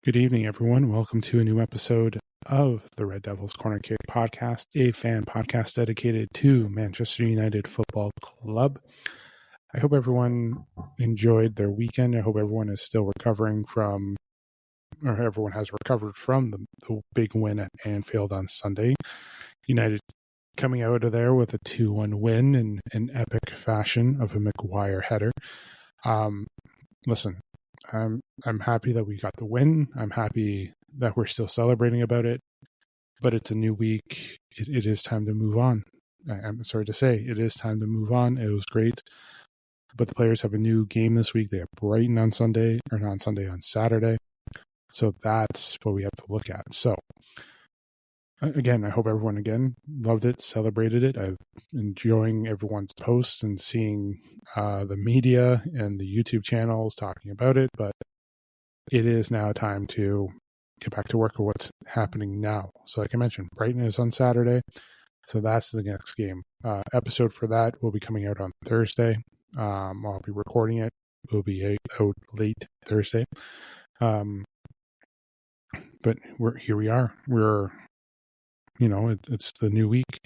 Good evening, everyone. Welcome to a new episode of the Red Devils Corner Kick podcast, a fan podcast dedicated to Manchester United Football Club. I hope everyone enjoyed their weekend. I hope everyone is still recovering from, or everyone has recovered from the big win at Anfield on Sunday. United coming out of there with a 2-1 win in an epic fashion of a Maguire header. Listen, I'm happy that we got the win. I'm happy that we're still celebrating about it, but it's a new week. It is time to move on. I'm sorry to say, it is time to move on. It was great, but the players have a new game this week. They have Brighton on Sunday, or not on Sunday, on Saturday. So that's what we have to look at. So again, I hope everyone again loved it, celebrated it. I'm enjoying everyone's posts and seeing the media and the YouTube channels talking about it, but it is now time to get back to work with what's happening now. So like I mentioned, Brighton is on Saturday, so that's the next game. Episode for that will be coming out on Thursday. I'll be recording it. It will be out late Thursday. But here we are. It's the new week.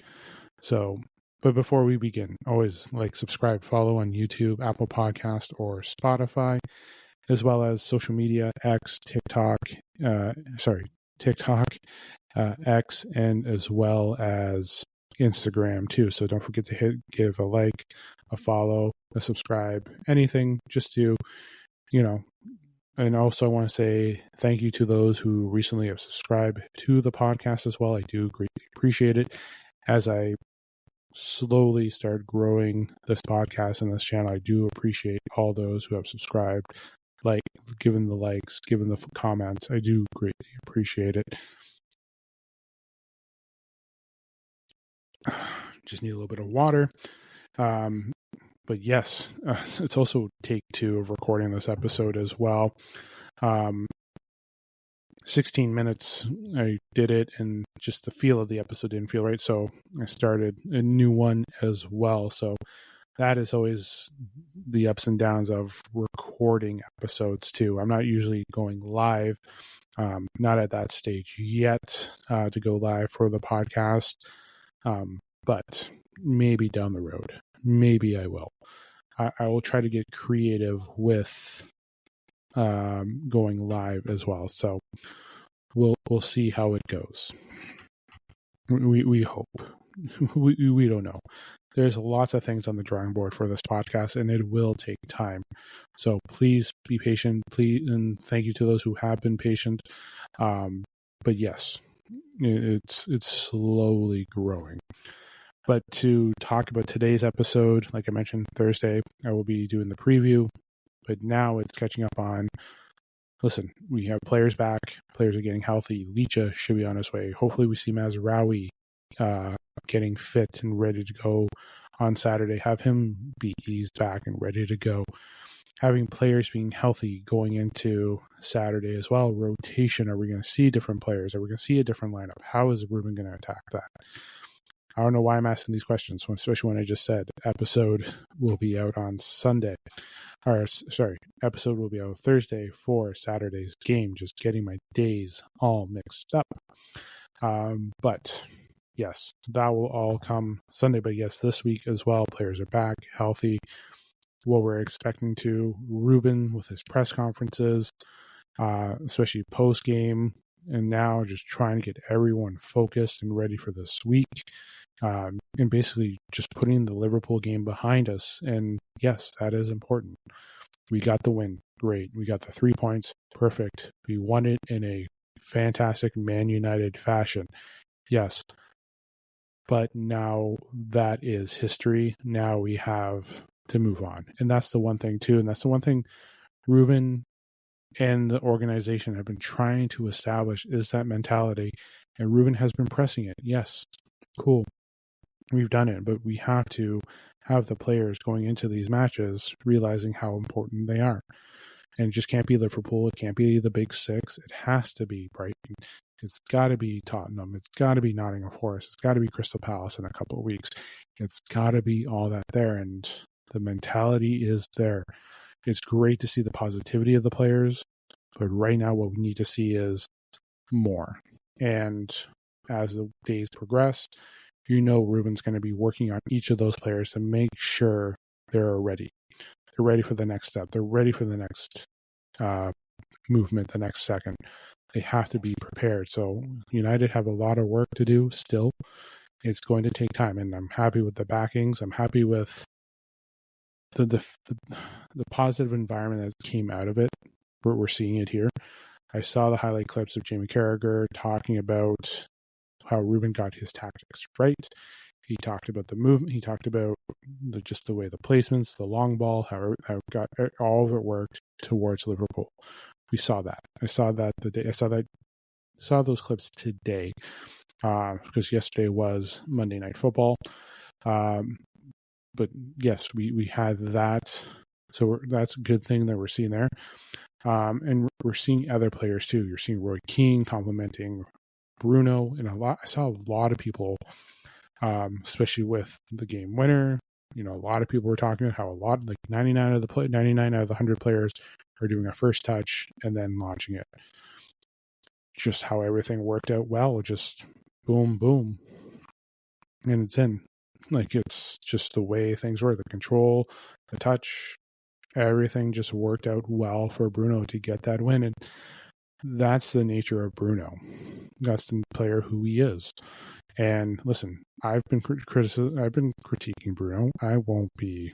So, but before we begin, always subscribe, follow on YouTube, Apple Podcast, or Spotify, as well as social media, TikTok, X, and as well as Instagram too. So don't forget to give a like, a follow, a subscribe, anything just to, and also I want to say thank you to those who recently have subscribed to the podcast as well. I do greatly appreciate it. As I slowly start growing this podcast and this channel, I do appreciate all those who have subscribed, given the likes, given the comments. I do greatly appreciate it. Just need a little bit of water. But yes, it's also take 2 of recording this episode as well. 16 minutes, I did it, and just the feel of the episode didn't feel right, so I started a new one as well. So that is always the ups and downs of recording episodes too. I'm not usually going live, not at that stage yet to go live for the podcast, but maybe down the road. Maybe I will. I will try to get creative with going live as well. So we'll see how it goes. We hope. We don't know. There's lots of things on the drawing board for this podcast, and it will take time. So please be patient. Please, and thank you to those who have been patient. But yes, it's slowly growing. But to talk about today's episode, like I mentioned, Thursday, I will be doing the preview. But now it's catching up on, listen, we have players back. Players are getting healthy. Licha should be on his way. Hopefully we see Mazraoui getting fit and ready to go on Saturday. Have him be eased back and ready to go. Having players being healthy going into Saturday as well. Rotation. Are we going to see different players? Are we going to see a different lineup? How is Ruben going to attack that? I don't know why I'm asking these questions, especially when I just said episode will be out on Sunday. Episode will be out Thursday for Saturday's game. Just getting my days all mixed up. But yes, that will all come Sunday. But yes, this week as well, players are back, healthy. What we're expecting to Ruben with his press conferences, especially post-game, and now just trying to get everyone focused and ready for this week. And basically just putting the Liverpool game behind us. And yes, that is important. We got the win. Great. We got the 3 points. Perfect. We won it in a fantastic Man United fashion. Yes. But now that is history. Now we have to move on. And that's the one thing too. And that's the one thing Ruben and the organization have been trying to establish, is that mentality. And Ruben has been pressing it. Yes. Cool. We've done it, but we have to have the players going into these matches realizing how important they are. And it just can't be Liverpool. It can't be the big 6. It has to be Brighton. It's got to be Tottenham. It's got to be Nottingham Forest. It's got to be Crystal Palace in a couple of weeks. It's got to be all that there. And the mentality is there. It's great to see the positivity of the players. But right now, what we need to see is more. And as the days progress, Ruben's going to be working on each of those players to make sure they're ready. They're ready for the next step. They're ready for the next movement, the next second. They have to be prepared. So United have a lot of work to do still. It's going to take time, and I'm happy with the backings. I'm happy with the positive environment that came out of it. We're seeing it here. I saw the highlight clips of Jamie Carragher talking about how Ruben got his tactics right. He talked about the movement. He talked about just the way the placements, the long ball, how got all of it worked towards Liverpool. We saw that. I saw those clips today because yesterday was Monday Night Football. But yes, we had that. So that's a good thing that we're seeing there. And we're seeing other players too. You're seeing Roy Keane complimenting Bruno, and I saw a lot of people, especially with the game winner. A lot of people were talking about how 99 out of the 100 players are doing a first touch and then launching it. Just how everything worked out well. Just boom, boom, and it's in. It's just the way things were. The control, the touch, everything just worked out well for Bruno to get that win. And that's the nature of Bruno. That's the player who he is. And listen, I've been critiquing Bruno. I won't be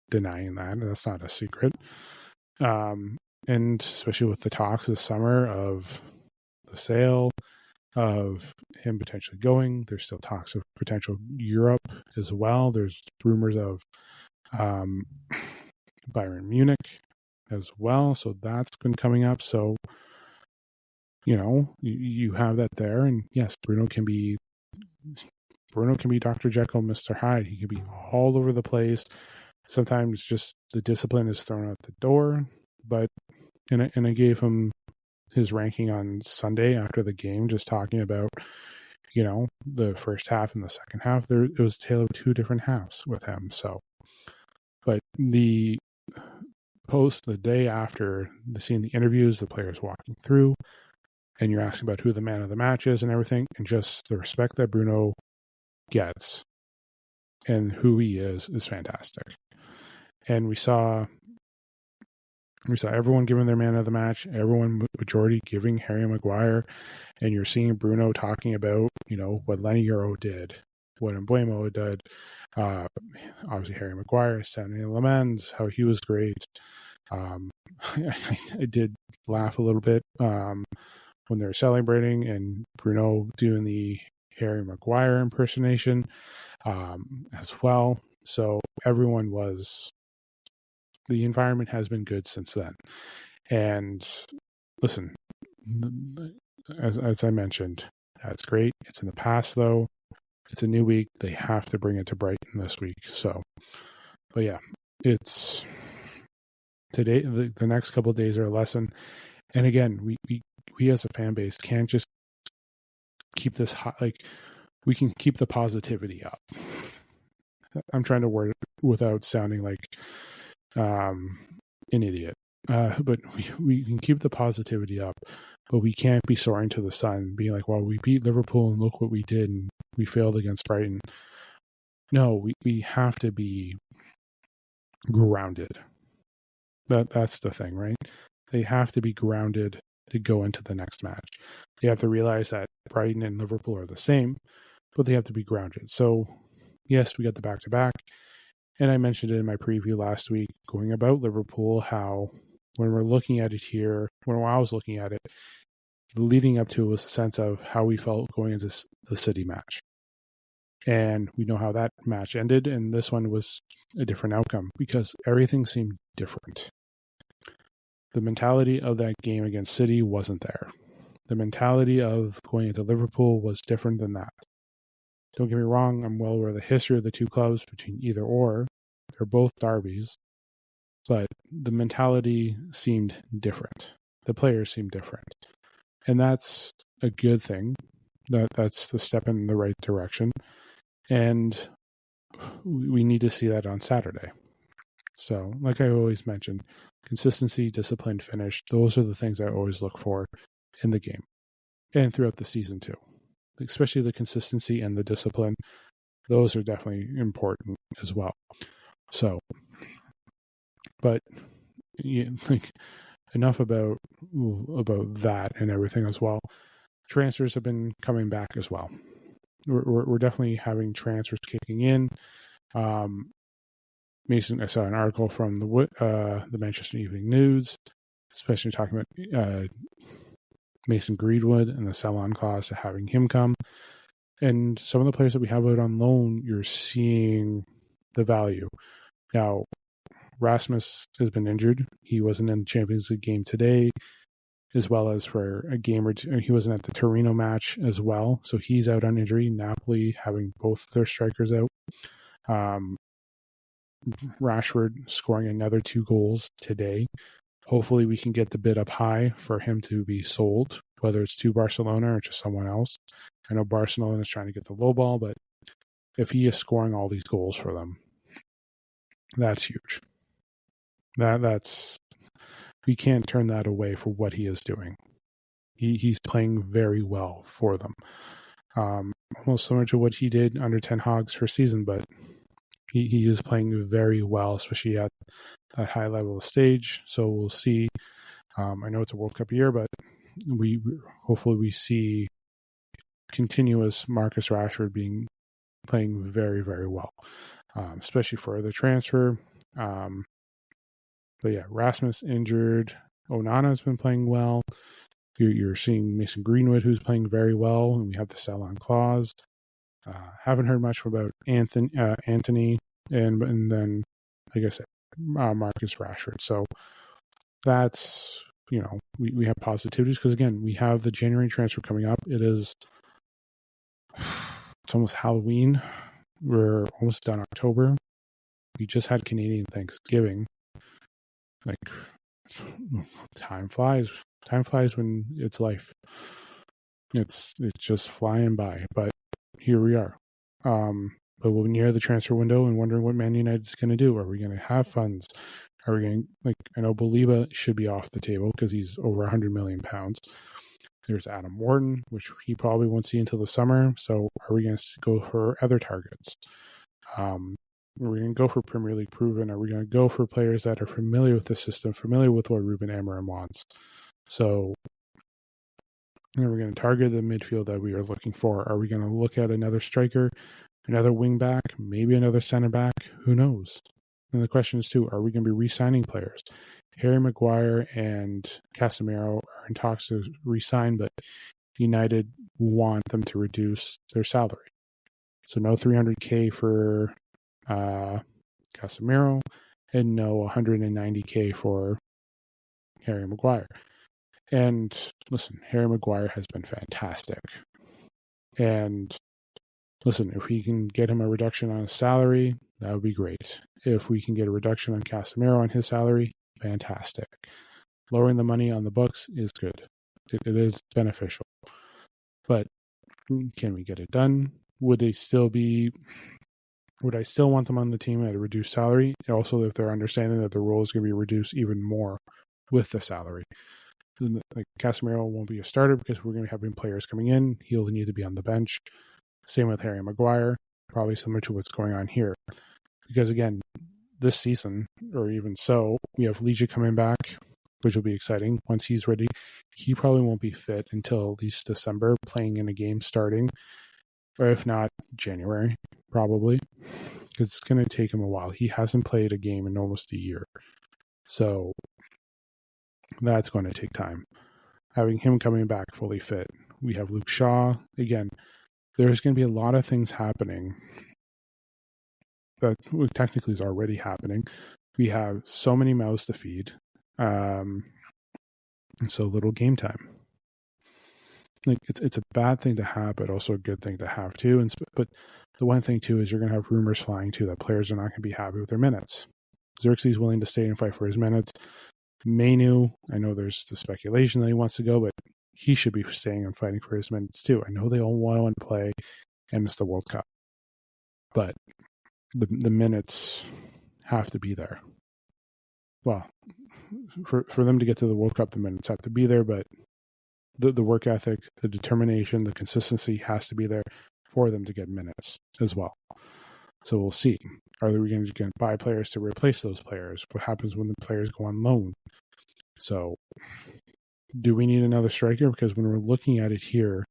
denying that. That's not a secret. And especially with the talks this summer of the sale, of him potentially going. There's still talks of potential Europe as well. There's rumors of Bayern Munich as well. So that's been coming up. So, you have that there. And yes, Bruno can be Dr. Jekyll, Mr. Hyde. He can be all over the place. Sometimes just the discipline is thrown out the door. But and I gave him his ranking on Sunday after the game, just talking about, the first half and the second half. It was a tale of two different halves with him. So, but the day after seeing the interviews, the players walking through, and you're asking about who the man of the match is and everything, and just the respect that Bruno gets and who he is fantastic. And we saw everyone giving their man of the match, majority giving Harry Maguire, and you're seeing Bruno talking about, what Lenny Euro did, what Mbeumo did, obviously Harry Maguire, Sané Lamens, how he was great. I did laugh a little bit when they were celebrating and Bruno doing the Harry Maguire impersonation as well. So the environment has been good since then. And listen, as I mentioned, that's great. It's in the past though. It's a new week. They have to bring it to Brighton this week. So, but yeah, it's today. The next couple of days are a lesson. And again, we as a fan base can't just keep this hot. We can keep the positivity up. I'm trying to word it without sounding like an idiot. But we can keep the positivity up, but we can't be soaring to the sun, being like, well, we beat Liverpool and look what we did, and we failed against Brighton. No, we have to be grounded. That's the thing, right? They have to be grounded to go into the next match. They have to realize that Brighton and Liverpool are the same, but they have to be grounded. So, yes, we got the back-to-back. And I mentioned it in my preview last week, going about Liverpool, how when we're looking at it here, when I was looking at it, leading up to it was a sense of how we felt going into the City match. And we know how that match ended, and this one was a different outcome because everything seemed different. The mentality of that game against City wasn't there. The mentality of going into Liverpool was different than that. Don't get me wrong, I'm well aware of the history of the two clubs between either or. They're both derbies. But the mentality seemed different. The players seemed different. And that's a good thing. That's the step in the right direction. And we need to see that on Saturday. So, like I always mentioned, consistency, discipline, finish, those are the things I always look for in the game and throughout the season too. Especially the consistency and the discipline, those are definitely important as well. So, but yeah, like enough about that and everything as well. Transfers have been coming back as well. We're definitely having transfers kicking in. Mason, I saw an article from the Manchester Evening News, especially talking about Mason Greenwood and the sell-on clause to having him come. And some of the players that we have out on loan, you're seeing the value. Now, Rasmus has been injured. He wasn't in the Champions League game today, as well as for a game or two. He wasn't at the Torino match as well. So he's out on injury. Napoli having both their strikers out. Rashford scoring another 2 goals today. Hopefully we can get the bid up high for him to be sold, whether it's to Barcelona or to someone else. I know Barcelona is trying to get the low ball, but if he is scoring all these goals for them, that's huge. That's we can't turn that away for what he is doing. He's playing very well for them. Almost similar to what he did under Ten Hag's first season, but he is playing very well, especially at that high level of stage. So we'll see. I know it's a World Cup year, but hopefully we see continuous Marcus Rashford playing very, very well, especially for the transfer. But yeah, Rasmus injured. Onana's been playing well. You're seeing Mason Greenwood, who's playing very well, and we have the sell-on clause. Haven't heard much about Anthony, and then, like I said, Marcus Rashford. So that's, we have positivities because, again, we have the January transfer coming up. It's almost Halloween. We're almost done October. We just had Canadian Thanksgiving. Like, time flies. Time flies when it's life. It's just flying by. But here we are. But we're near the transfer window and wondering what Man United is going to do. Are we going to have funds? Are we going I know Baliba should be off the table because he's over £100 million. There's Adam Wharton, which he probably won't see until the summer. So are we going to go for other targets? Are we going to go for Premier League proven? Are we going to go for players that are familiar with the system, familiar with what Ruben Amorim wants? So we're going to target the midfield that we are looking for. Are we going to look at another striker, another wing back, maybe another center back? Who knows? And the question is, too, are we going to be re-signing players? Harry Maguire and Casemiro are in talks to re-sign, but United want them to reduce their salary. So no $300K for Casemiro and no $190K for Harry Maguire. And listen, Harry Maguire has been fantastic. And listen, if we can get him a reduction on his salary, that would be great. If we can get a reduction on Casemiro on his salary, fantastic. Lowering the money on the books is good. It is beneficial. But can we get it done? Would I still want them on the team at a reduced salary? Also, if they're understanding that the role is going to be reduced even more with the salary. Like Casemiro won't be a starter because we're going to be having players coming in. He'll need to be on the bench. Same with Harry Maguire, probably similar to what's going on here. Because again, this season, or even so, we have Liga coming back, which will be exciting. Once he's ready, he probably won't be fit until at least December, playing in a game starting, or if not, January, probably. Because it's going to take him a while. He hasn't played a game in almost a year. So that's going to take time. Having him coming back fully fit. We have Luke Shaw. Again, there's going to be a lot of things happening that technically is already happening. We have so many mouths to feed, and so little game time. Like it's a bad thing to have, but also a good thing to have too. But the one thing too is you're going to have rumors flying too that players are not going to be happy with their minutes. Xerxes willing to stay and fight for his minutes. Manu, I know there's the speculation that he wants to go, but he should be staying and fighting for his minutes too. I know they all want to play and it's the World Cup, but the minutes have to be there. well, for them to get to the World Cup, the minutes have to be there, but the work ethic, the determination, the consistency has to be there for them to get minutes as well. So we'll see. Are we going to buy players to replace those players? What happens when the players go on loan? So do we need another striker? Because when we're looking at it here,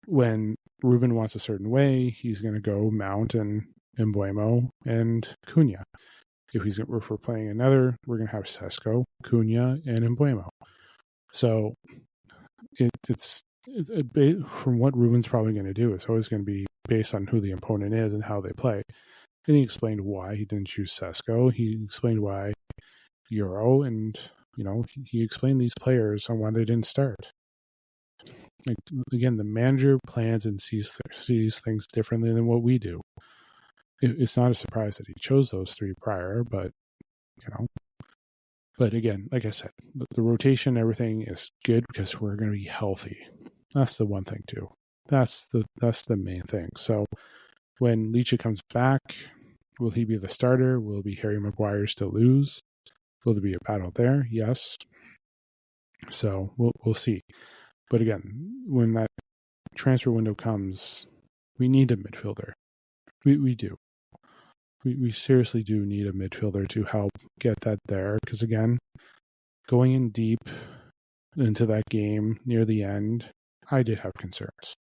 when Ruben wants a certain way, he's going to go Mount and Mbeumo and Cunha. If we're playing another, we're going to have Sesko, Cunha, and Mbeumo. So it's from what Ruben's probably going to do, it's always going to be based on who the opponent is and how they play. And he explained why he didn't choose Sesko. He explained why Euro, and he explained these players on why they didn't start. Like, again, the manager plans and sees things differently than what we do. It's not a surprise that he chose those three prior, but But again, like I said, the rotation, everything is good because we're going to be healthy. That's the one thing too. That's the main thing. So when Leach comes back, will he be the starter? Will it be Harry Maguire still lose? Will there be a battle there? Yes. So we'll see. But again, when that transfer window comes, we need a midfielder. We do. We seriously do need a midfielder to help get that there. Because again, going in deep into that game near the end, I did have concerns.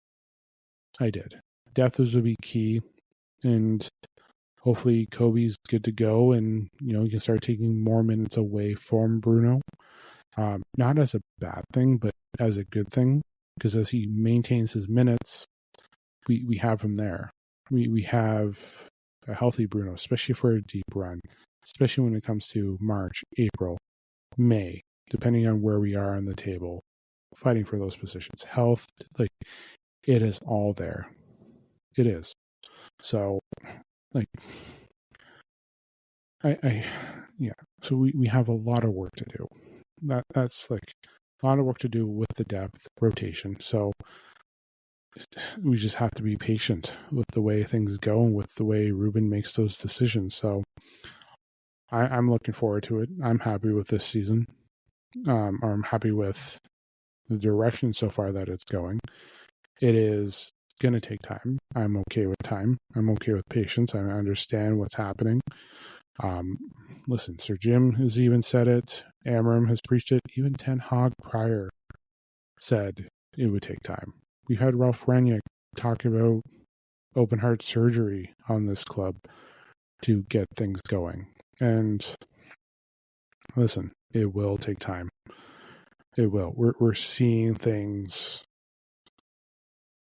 I did. Depth would be key. And hopefully Kobe's good to go and, he can start taking more minutes away from Bruno. Not as a bad thing, but as a good thing. Because as he maintains his minutes, we have him there. We have a healthy Bruno, especially for a deep run, especially when it comes to March, April, May, depending on where we are on the table, fighting for those positions. Health, like, it is all there. It is. So, like, so we have a lot of work to do. That's like a lot of work to do with the depth rotation. So we just have to be patient with the way things go and with the way Ruben makes those decisions. So I'm looking forward to it. I'm happy with this season. Or I'm happy with the direction so far that it's going. It is going to take time. I'm okay with time. I'm okay with patience. I understand what's happening. Listen, Sir Jim has even said it. Amram has preached it. Even Ten Hag prior said it would take time. We've had Ralph Rangnick talk about open heart surgery on this club to get things going. And listen, it will take time. It will. We're seeing things,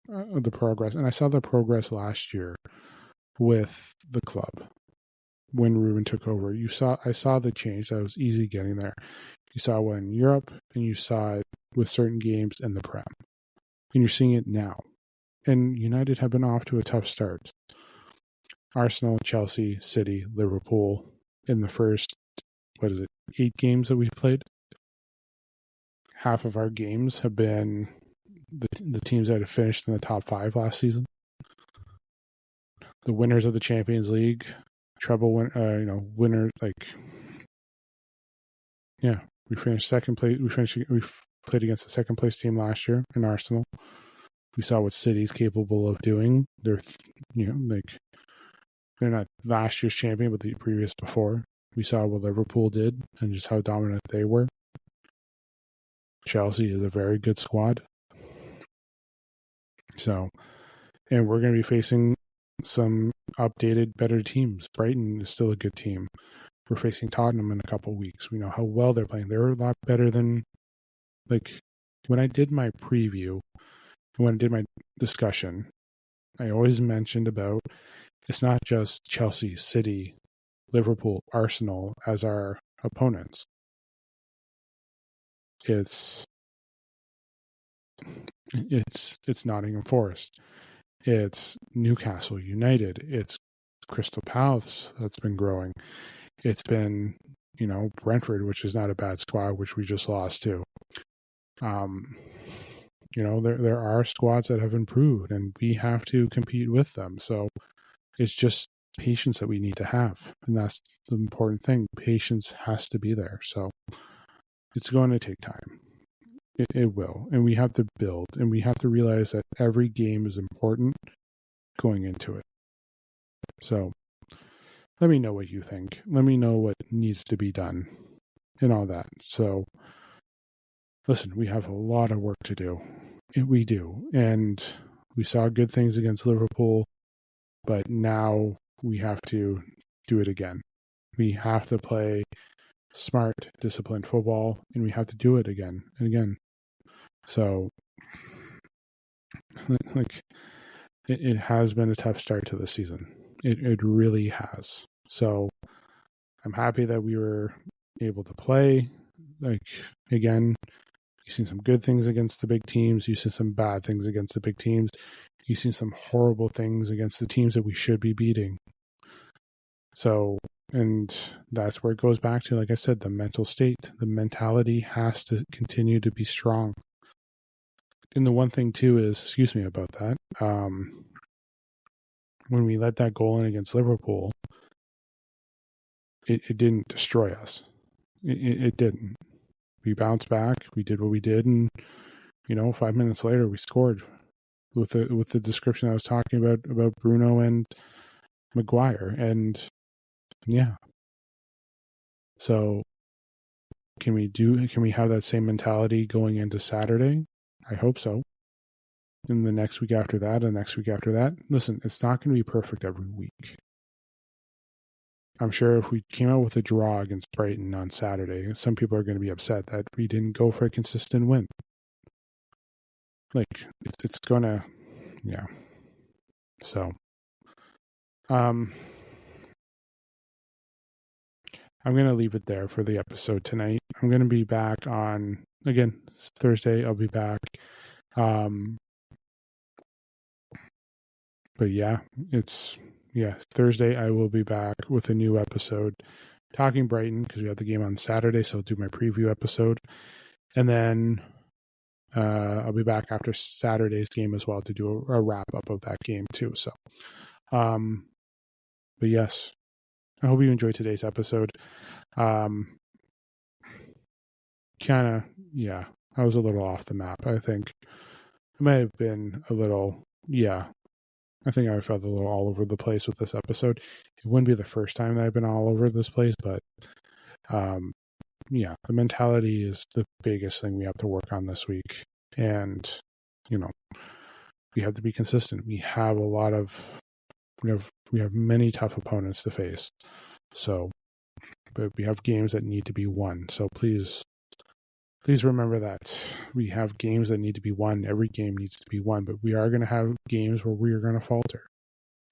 the progress. And I saw the progress last year with the club when Ruben took over. I saw the change. That was easy getting there. You saw it in Europe, and you saw it with certain games in the Prem. And you're seeing it now. And United have been off to a tough start. Arsenal, Chelsea, City, Liverpool in the first, 8 games that we've played? Half of our games have been the teams that have finished in the top 5 last season. The winners of the Champions League, treble winner, we finished second place. We played against the second place team last year in Arsenal. We saw what City's capable of doing. They're not last year's champion, but the previous before. We saw what Liverpool did and just how dominant they were. Chelsea is a very good squad. So, and we're going to be facing some updated, better teams. Brighton is still a good team. We're facing Tottenham in a couple of weeks. We know how well they're playing. They're a lot better than, when I did my preview, when I did my discussion, I always mentioned about it's not just Chelsea, City, Liverpool, Arsenal as our opponents. It's Nottingham Forest. It's Newcastle United. It's Crystal Palace that's been growing. It's been, Brentford, which is not a bad squad, which we just lost to. There are squads that have improved, and we have to compete with them. So it's just patience that we need to have. And that's the important thing. Patience has to be there. So it's going to take time. It will. And we have to build, and we have to realize that every game is important going into it. So let me know what you think. Let me know what needs to be done and all that. So listen, we have a lot of work to do. We do. And we saw good things against Liverpool, but now we have to do it again. We have to play smart, disciplined football, and we have to do it again and again. So, like, it has been a tough start to the season. It really has. So, I'm happy that we were able to play. Like, again, you've seen some good things against the big teams. You've seen some bad things against the big teams. You've seen some horrible things against the teams that we should be beating. So, and that's where it goes back to, like I said, the mental state. The mentality has to continue to be strong. And the one thing, too, is, excuse me about that, when we let that goal in against Liverpool, it didn't destroy us. It didn't. We bounced back. We did what we did, and 5 minutes later we scored with the description I was talking about Bruno and Maguire, and yeah. So can we have that same mentality going into Saturday? I hope so. And the next week after that, and next week after that. Listen, it's not going to be perfect every week. I'm sure if we came out with a draw against Brighton on Saturday, some people are going to be upset that we didn't go for a consistent win. Like, it's going to, yeah. So, I'm going to leave it there for the episode tonight. I'm going to be back on, again, Thursday, I'll be back. But yeah, Thursday I will be back with a new episode talking Brighton because we have the game on Saturday, so I'll do my preview episode. And then I'll be back after Saturday's game as well to do a wrap-up of that game too. So, but yes, I hope you enjoyed today's episode. I was a little off the map, I think. I might have been a little, I think I felt a little all over the place with this episode. It wouldn't be the first time that I've been all over this place, but the mentality is the biggest thing we have to work on this week. And, we have to be consistent. We have we have many tough opponents to face. So, but we have games that need to be won. So please remember that we have games that need to be won. Every game needs to be won, but we are going to have games where we are going to falter.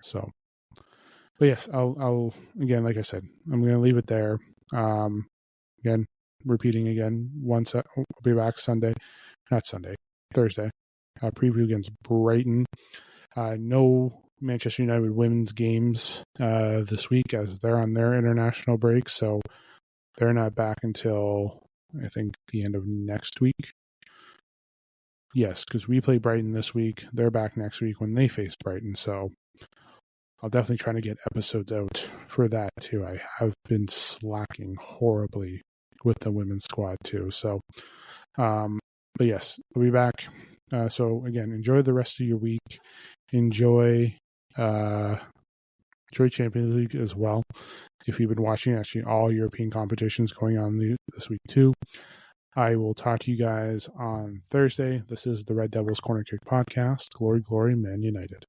So, but yes, I'll again, like I said, I'm going to leave it there. Again, repeating again, I'll be back Thursday. Preview against Brighton. No Manchester United women's games this week as they're on their international break, so they're not back until I think the end of next week. Yes, because we play Brighton this week. They're back next week when they face Brighton. So I'll definitely try to get episodes out for that too. I have been slacking horribly with the women's squad too. So, but yes, we'll be back. So again, enjoy the rest of your week. Enjoy Champions League as well. If you've been watching, actually all European competitions going on this week too. I will talk to you guys on Thursday. This is the Red Devils Corner Kick Podcast. Glory, glory, Man United.